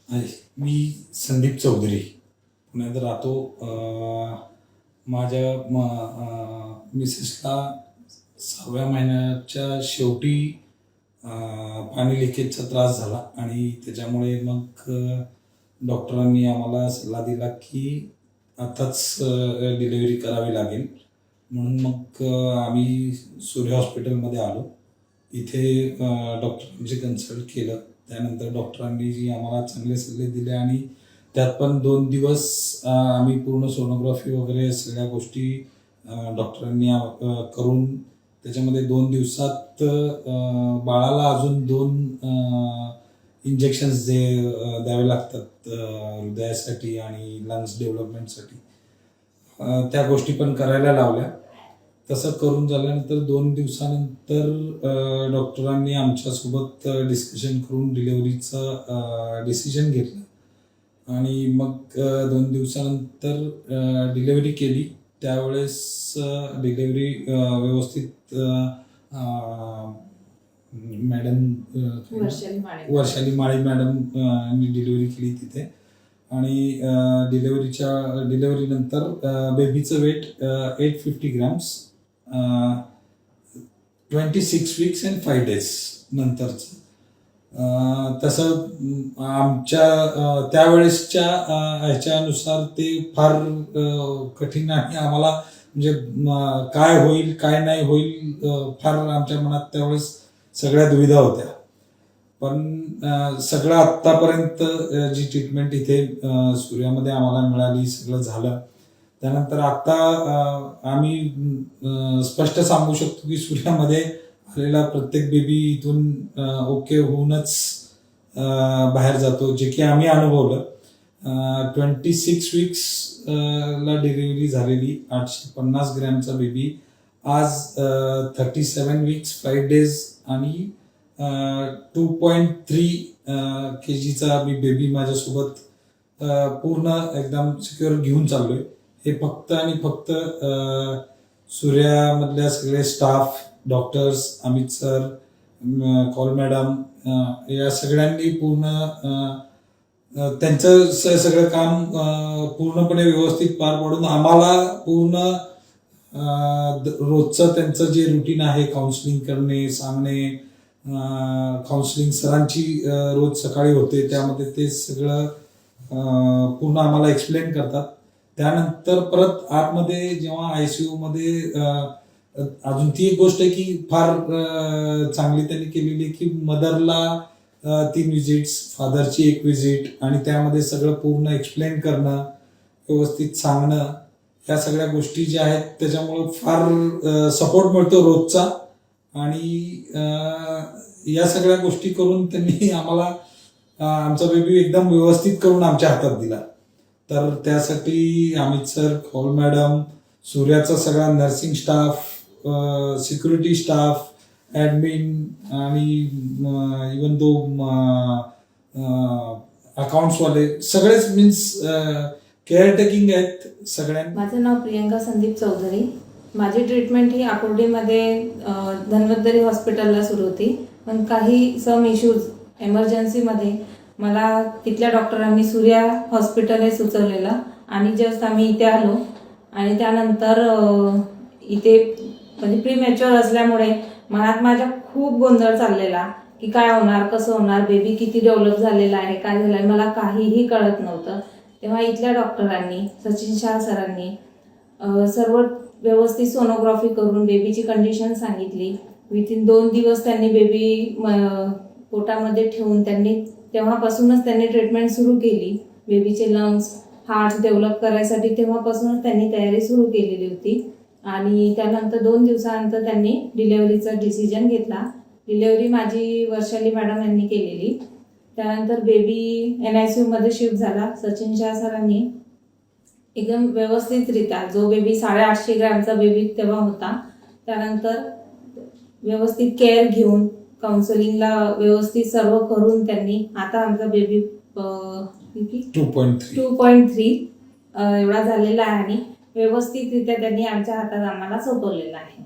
मी संदीप चौधरी पुण्यात राहतो. माझ्या मिसेसला 6व्या महिन्याच्या शेवटी पाणी लिकेजचा त्रास झाला आणि त्याच्यामुळे मग डॉक्टरांनी आम्हाला सल्ला दिला की आताच डिलिव्हरी करावी लागेल. म्हणून मग आम्ही सूर्य हॉस्पिटलमध्ये आलो. इथे डॉक्टरांची कन्सल्ट केलं. त्यानंतर डॉक्टरांनी जी आम्हाला चांगले सल्ले दिले आणि त्यात पण 2 दिवस आम्ही पूर्ण सोनोग्राफी वगैरे सगळ्या गोष्टी डॉक्टरांनी करून त्याच्यामध्ये 2 दिवसात बाळाला अजून 2 इंजेक्शन्स द्यावे लागतात हृदयासाठी आणि लंग्स डेव्हलपमेंटसाठी. त्या गोष्टी पण करायला लावल्या. तसं करून झाल्यानंतर 2 दिवसानंतर डॉक्टरांनी आमच्यासोबत डिस्कशन करून डिलिव्हरीचं डिसिजन घेतलं आणि मग 2 दिवसानंतर डिलिव्हरी केली. त्यावेळेस डिलिव्हरी व्यवस्थित madam Varshali Mali madam delivery केली तिथे. आणि डिलिव्हरीनंतर बेबीचं weight 850 grams 26 weeks and 5 days नंतरचं. तसं आमच्या त्यावेळेसच्या ह्याच्यानुसार ते फार कठीण आहे. आम्हाला म्हणजे काय होईल काय नाही होईल फार आमच्या मनात त्यावेळेस सगळ्या दुविधा होत्या. पण सगळं आत्तापर्यंत जी ट्रीटमेंट इथे सूर्यामध्ये आम्हाला मिळाली सगळं झालं. त्यानंतर आता आम्ही स्पष्ट सांगू शकतो की सूर्यामध्ये आलेला प्रत्येक बेबी इथून ओके होऊनच बाहेर जातो, जे की आम्ही अनुभवलं. 26 वीक्स ला डिलिव्हरी झालेली 850 ग्रॅमचा बेबी आज 37 वीक्स 5 days आणि 2.3 kgचा मी बेबी माझ्यासोबत पूर्ण एकदम सिक्युअर घेऊन चाललोय. हे फक्त आणि फक्त सूर्यामधल्या सगळे staff, doctors, Amit sir, call madam या सगळ्यांनी पूर्ण त्यांचं सगळं काम पूर्णपणे व्यवस्थित पार पाडून आम्हाला पूर्ण रोजचं त्यांचं जे रुटीन आहे, काउन्सिलिंग करणे, सांगणे, काउन्सिलिंग सरांची रोज सकाळी होते, त्यामध्ये ते सगळं पूर्ण आम्हाला एक्सप्लेन करतात. त्यानंतर परत आतमध्ये जेव्हा ICU मध्ये अजून ती एक गोष्ट आहे की फार चांगली त्यांनी केलेली की मदरला 3 विजिट्स, फादरची 1 विजिट आणि त्यामध्ये सगळं पूर्ण एक्सप्लेन करणं, व्यवस्थित सांगणं, या सगळ्या गोष्टी ज्या आहेत त्याच्यामुळं फार सपोर्ट मिळतो रोजचा. आणि या सगळ्या गोष्टी करून त्यांनी आम्हाला आमचा बेबी एकदम व्यवस्थित करून आमच्या हातात दिला. तर त्यासाठी अमित सर, कॉल मॅडम, सूर्याचा सगळा nursing staff, security staff, admin आणि इवन तो अकाउंट्सवाले सगळेच मीन्स केअरटेकिंग आहेत सगळ्यांना. माझं नाव प्रियंका संदीप चौधरी. माझी ट्रीटमेंट ही आकुर्डीमध्ये धन्वंतरी हॉस्पिटलला सुरू होती. पण काही सम इश्यूज एमर्जन्सीमध्ये मला तिथल्या डॉक्टरांनी सूर्या हॉस्पिटल हे सुचवलेलं आणि जस्ट आम्ही इथे आलो. आणि त्यानंतर इथे म्हणजे प्री मॅच्युअर असल्यामुळे मनात माझ्या खूप गोंधळ चाललेला की काय होणार, कसं होणार, बेबी किती डेव्हलप झालेला आहे, काय झालं आहे, मला काहीही कळत नव्हतं. तेव्हा इथल्या डॉक्टरांनी, सचिन शाह सरांनी सर्व व्यवस्थित सोनोग्राफी करून बेबीची कंडिशन सांगितली. विथिन 2 दिवस त्यांनी बेबी पोटामध्ये ठेवून तेव्हापासूनच त्यांनी ट्रीटमेंट सुरू केली. बेबीचे लंग्स, हार्ट डेव्हलप करायसाठी तेव्हापासूनच त्यांनी तयारी सुरू केलेली होती. आणि त्यानंतर 2 दिवसानंतर त्यांनी डिलेव्हरीचा डिसिजन घेतला. डिलेव्हरी माझी वर्षाली मॅडम यांनी केलेली. त्यानंतर बेबी NICU मध्ये शिफ्ट झाला. सचिन शाह सरांनी एकदम व्यवस्थितरित्या, जो बेबी 850 ग्रॅमचा बेबी तेव्हा होता, त्यानंतर व्यवस्थित केअर घेऊन काउन्सिलिंगला व्यवस्थित सर्व करून त्यांनी आता आमचा बेबी 2.3 एवढा झालेला आहे आणि व्यवस्थितरित्या त्यांनी आमच्या हातात आम्हाला सोपवलेला आहे.